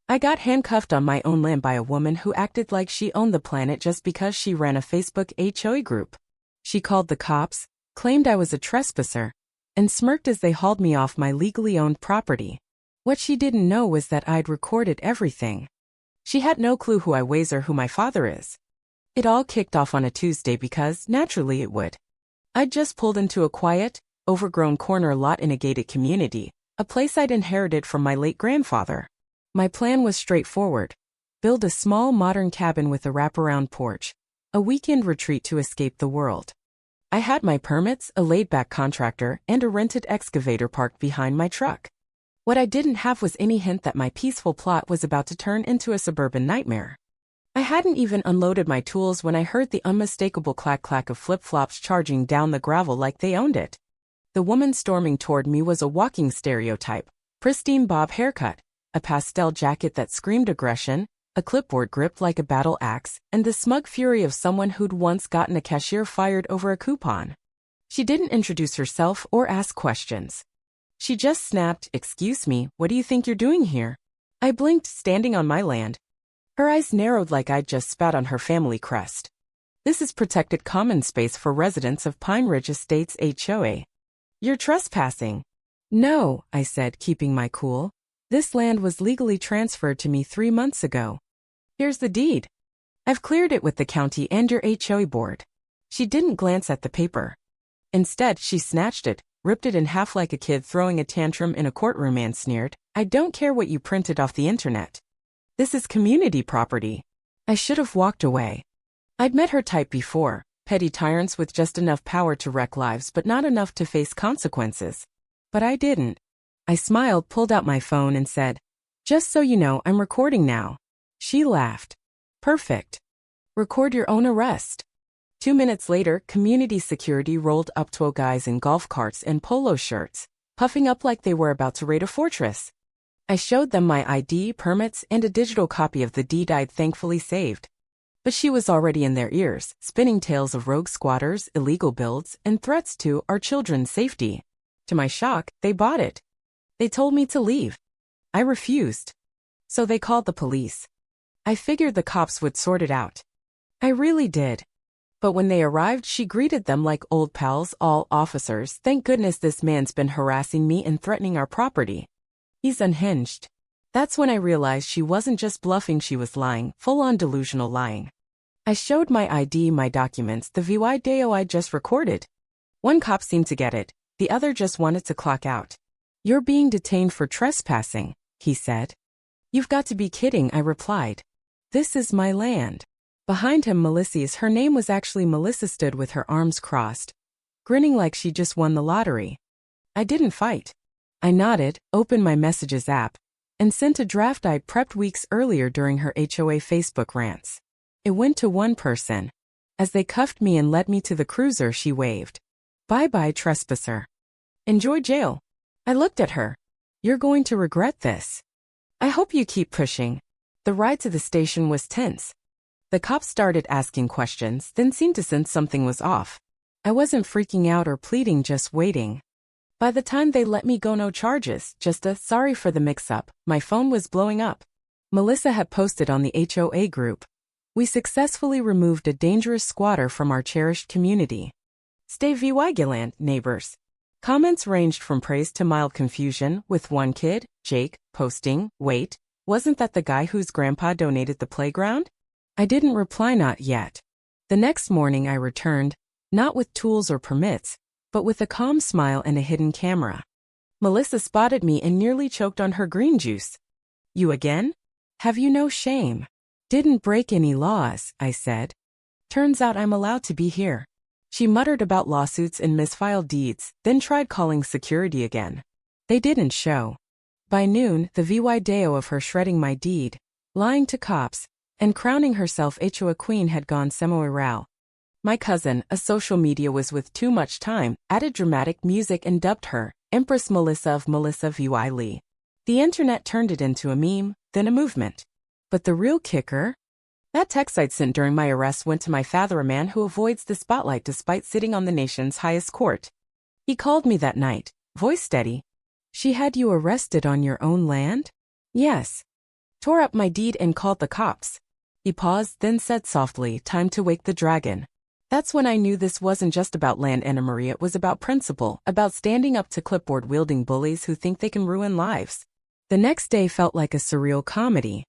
I got handcuffed on my own land by a woman who acted like she owned the planet just because she ran a Facebook HOA group. She called the cops, claimed I was a trespasser, and smirked as they hauled me off my legally owned property. What she didn't know was that I'd recorded everything. She had no clue who I was or who my father is. It all kicked off on a Tuesday because, naturally it would. I'd just pulled into a quiet, overgrown corner lot in a gated community, a place I'd inherited from my late grandfather. My plan was straightforward. Build a small modern cabin with a wraparound porch, a weekend retreat to escape the world. I had my permits, a laid-back contractor, and a rented excavator parked behind my truck. What I didn't have was any hint that my peaceful plot was about to turn into a suburban nightmare. I hadn't even unloaded my tools when I heard the unmistakable clack-clack of flip-flops charging down the gravel like they owned it. The woman storming toward me was a walking stereotype: pristine bob haircut, a pastel jacket that screamed aggression, a clipboard gripped like a battle axe, and the smug fury of someone who'd once gotten a cashier fired over a coupon. She didn't introduce herself or ask questions. She just snapped, "Excuse me, what do you think you're doing here?" I blinked, standing on my land. Her eyes narrowed like I'd just spat on her family crest. "This is protected common space for residents of Pine Ridge Estates HOA. You're trespassing." "No," I said, keeping my cool. "This land was legally transferred to me 3 months ago. Here's the deed. I've cleared it with the county and your HOA board." She didn't glance at the paper. Instead, she snatched it, ripped it in half like a kid throwing a tantrum in a courtroom, and sneered, "I don't care what you printed off the internet. This is community property." I should have walked away. I'd met her type before, petty tyrants with just enough power to wreck lives but not enough to face consequences. But I didn't. I smiled, pulled out my phone, and said, "Just so you know, I'm recording now." She laughed. "Perfect. Record your own arrest." 2 minutes later, community security rolled up 12 guys in golf carts and polo shirts, puffing up like they were about to raid a fortress. I showed them my ID, permits, and a digital copy of the deed I'd thankfully saved. But she was already in their ears, spinning tales of rogue squatters, illegal builds, and threats to our children's safety. To my shock, they bought it. They told me to leave. I refused. So they called the police. I figured the cops would sort it out. I really did. But when they arrived, she greeted them like old pals, "All officers, thank goodness this man's been harassing me and threatening our property. He's unhinged." That's when I realized she wasn't just bluffing, she was lying, full-on delusional lying. I showed my ID, my documents, the video I just recorded. One cop seemed to get it, the other just wanted to clock out. "You're being detained for trespassing," he said. "You've got to be kidding," I replied. "This is my land." Behind him, Melissa's, her name was actually Melissa, stood with her arms crossed, grinning like she just won the lottery. I didn't fight. I nodded, opened my messages app, and sent a draft I'd prepped weeks earlier during her HOA Facebook rants. It went to one person. As they cuffed me and led me to the cruiser, she waved, "Bye-bye, trespasser. Enjoy jail." I looked at her. "You're going to regret this. I hope you keep pushing." The ride to the station was tense. The cops started asking questions, then seemed to sense something was off. I wasn't freaking out or pleading, just waiting. By the time they let me go, no charges, just a "sorry for the mix-up." My phone was blowing up. Melissa had posted on the HOA group, "We successfully removed a dangerous squatter from our cherished community. Stay vigilant, neighbors." Comments ranged from praise to mild confusion, with one kid, Jake, posting, "Wait, wasn't that the guy whose grandpa donated the playground?" I didn't reply, "Not yet." The next morning I returned, not with tools or permits, but with a calm smile and a hidden camera. Melissa spotted me and nearly choked on her green juice. "You again? Have you no shame?" "Didn't break any laws," I said. "Turns out I'm allowed to be here." She muttered about lawsuits and misfiled deeds, then tried calling security again. They didn't show. By noon, the video of her shredding my deed, lying to cops, and crowning herself HOA queen had gone semi-viral. My cousin, a social media whiz with too much time, added dramatic music and dubbed her Empress Melissa of Melissa V.Y. Lee. The internet turned it into a meme, then a movement. But the real kicker? That text I'd sent during my arrest went to my father, a man who avoids the spotlight despite sitting on the nation's highest court. He called me that night, voice steady. "She had you arrested on your own land?" "Yes. Tore up my deed and called the cops. He paused, then said softly, time to wake the dragon. That's when I knew this wasn't just about land, Anna Marie. It was about principle, about standing up to clipboard-wielding bullies who think they can ruin lives. The next day felt like a surreal comedy.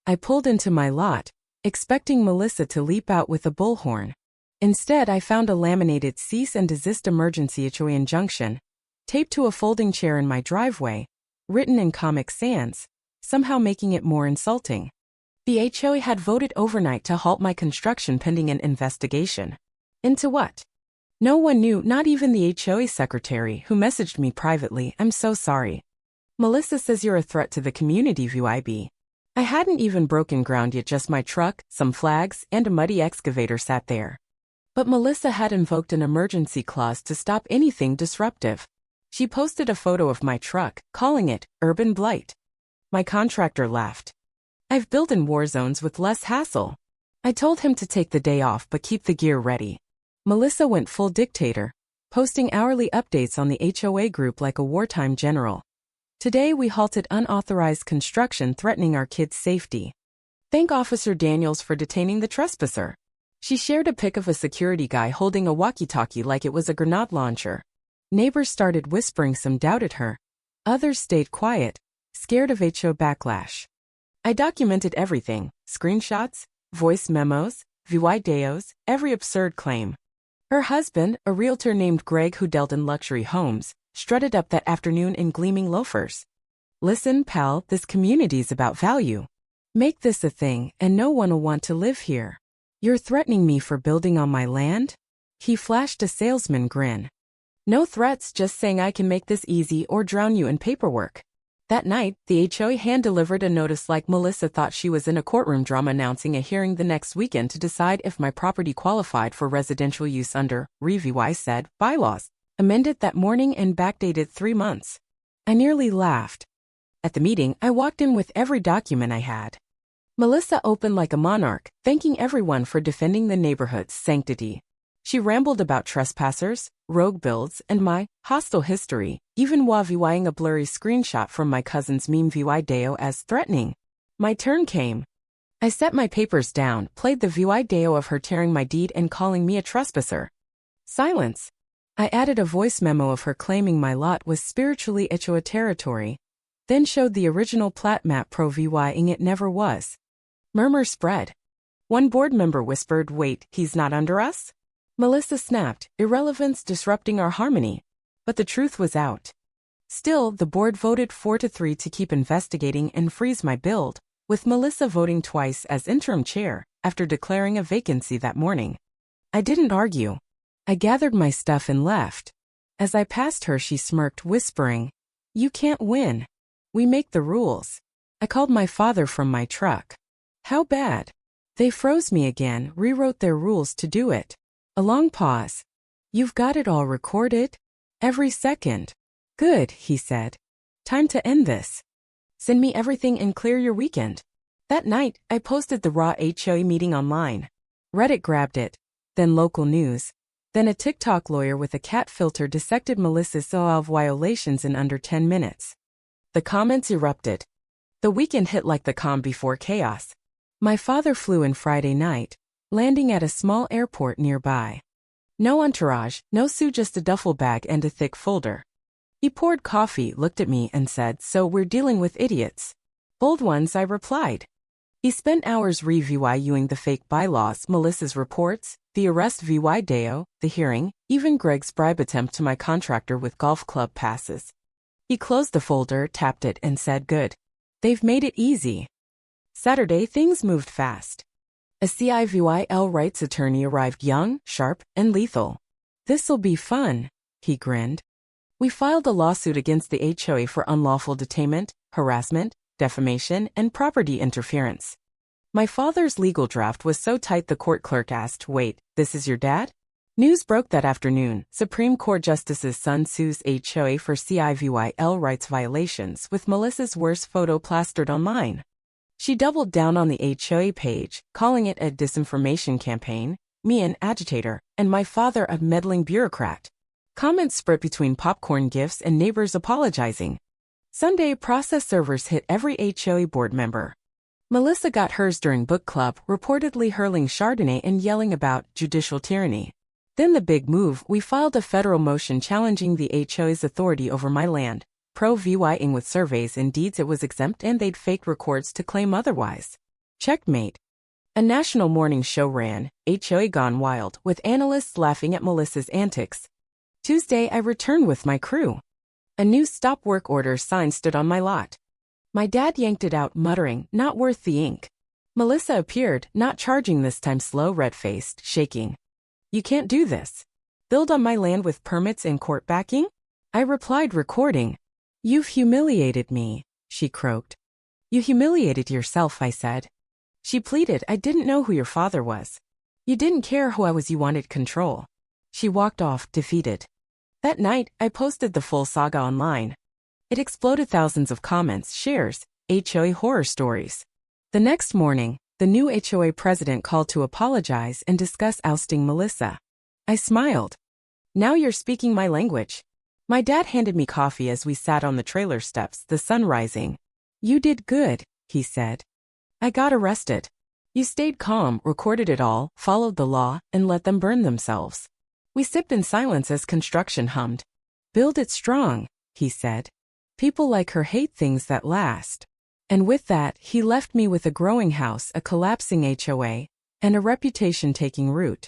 I pulled into my lot, expecting Melissa to leap out with a bullhorn. Instead, I found a laminated cease and desist emergency HOA injunction, taped to a folding chair in my driveway, written in Comic Sans, somehow making it more insulting. The HOA had voted overnight to halt my construction pending an investigation. Into what? No one knew, not even the HOA secretary, who messaged me privately, "I'm so sorry. Melissa says you're a threat to the community." VYB. I hadn't even broken ground yet, just my truck, some flags, and a muddy excavator sat there. But Melissa had invoked an emergency clause to stop anything disruptive. She posted a photo of my truck, calling it urban blight. My contractor laughed. "I've built in war zones with less hassle." I told him to take the day off but keep the gear ready. Melissa went full dictator, posting hourly updates on the HOA group like a wartime general. "Today we halted unauthorized construction threatening our kids' safety. Thank Officer Daniels for detaining the trespasser." She shared a pic of a security guy holding a walkie-talkie like it was a grenade launcher. Neighbors started whispering, some doubted her. Others stayed quiet, scared of HO backlash. I documented everything, screenshots, voice memos, videos, every absurd claim. Her husband, a realtor named Greg who dealt in luxury homes, strutted up that afternoon in gleaming loafers. "Listen, pal, this community's about value. Make this a thing and no one will want to live here. You're threatening me for building on my land?" He flashed a salesman grin. "No threats, just saying I can make this easy or drown you in paperwork." That night, the HOA hand-delivered a notice like Melissa thought she was in a courtroom drama, announcing a hearing the next weekend to decide if my property qualified for residential use under, REVY said, bylaws, amended that morning and backdated 3 months. I nearly laughed. At the meeting, I walked in with every document I had. Melissa opened like a monarch, thanking everyone for defending the neighborhood's sanctity. She rambled about trespassers, rogue builds, and my hostile history, even while VYing a blurry screenshot from my cousin's meme video as threatening. My turn came. I set my papers down, played the video of her tearing my deed and calling me a trespasser. Silence. I added a voice memo of her claiming my lot was spiritually HOA territory, then showed the original plat map pro VYing it never was. Murmurs spread. One board member whispered, "Wait, he's not under us?" Melissa snapped, "Irrelevance disrupting our harmony." But the truth was out. Still, the board voted 4-3 to keep investigating and freeze my build, with Melissa voting twice as interim chair after declaring a vacancy that morning. I didn't argue. I gathered my stuff and left. As I passed her, she smirked, whispering, "You can't win. We make the rules." I called my father from my truck. "How bad?" They froze me again, rewrote their rules to do it. A long pause. "You've got it all recorded? Every second." "Good," he said. "Time to end this. Send me everything and clear your weekend." That night, I posted the raw HOA meeting online. Reddit grabbed it, then local news, then a TikTok lawyer with a cat filter dissected Melissa's SOAV violations in under 10 minutes. The comments erupted. The weekend hit like the calm before chaos. My father flew in Friday night, landing at a small airport nearby. No entourage, no suit, just a duffel bag and a thick folder. He poured coffee, looked at me, and said, "So we're dealing with idiots." "Bold ones," I replied. He spent hours reviewing the fake bylaws, Melissa's reports, the arrest video, the hearing, even Greg's bribe attempt to my contractor with golf club passes. He closed the folder, tapped it, and said, "Good. They've made it easy." Saturday, things moved fast. A CIVIL rights attorney arrived, young, sharp, and lethal. "This'll be fun," he grinned. We filed a lawsuit against the HOA for unlawful detainment, harassment, defamation, and property interference. My father's legal draft was so tight the court clerk asked, "Wait, this is your dad?" News broke that afternoon. Supreme Court Justice's son sues HOA for CIVIL rights violations, with Melissa's worst photo plastered online. She doubled down on the HOA page, calling it a disinformation campaign, me an agitator, and my father a meddling bureaucrat. Comments spread between popcorn gifts and neighbors apologizing. Sunday, process servers hit every HOA board member. Melissa got hers during book club, reportedly hurling Chardonnay and yelling about judicial tyranny. Then the big move, we filed a federal motion challenging the HOA's authority over my land. Pro VYing with surveys and deeds it was exempt and they'd faked records to claim otherwise. Checkmate. A national morning show ran, HOA Gone Wild, with analysts laughing at Melissa's antics. Tuesday I returned with my crew. A new stop work order sign stood on my lot. My dad yanked it out, muttering, "Not worth the ink." Melissa appeared, not charging this time, slow, red-faced, shaking. "You can't do this. Build on my land with permits and court backing?" I replied, recording. "You've humiliated me," she croaked. "You humiliated yourself," I said. She pleaded, "I didn't know who your father was. You didn't care who I was, you wanted control." She walked off, defeated. That night, I posted the full saga online. It exploded, thousands of comments, shares, HOA horror stories. The next morning, the new HOA president called to apologize and discuss ousting Melissa. I smiled. "Now you're speaking my language." My dad handed me coffee as we sat on the trailer steps, the sun rising. "You did good," he said. "I got arrested. You stayed calm, recorded it all, followed the law, and let them burn themselves." We sipped in silence as construction hummed. "Build it strong," he said. "People like her hate things that last." And with that, he left me with a growing house, a collapsing HOA, and a reputation taking root.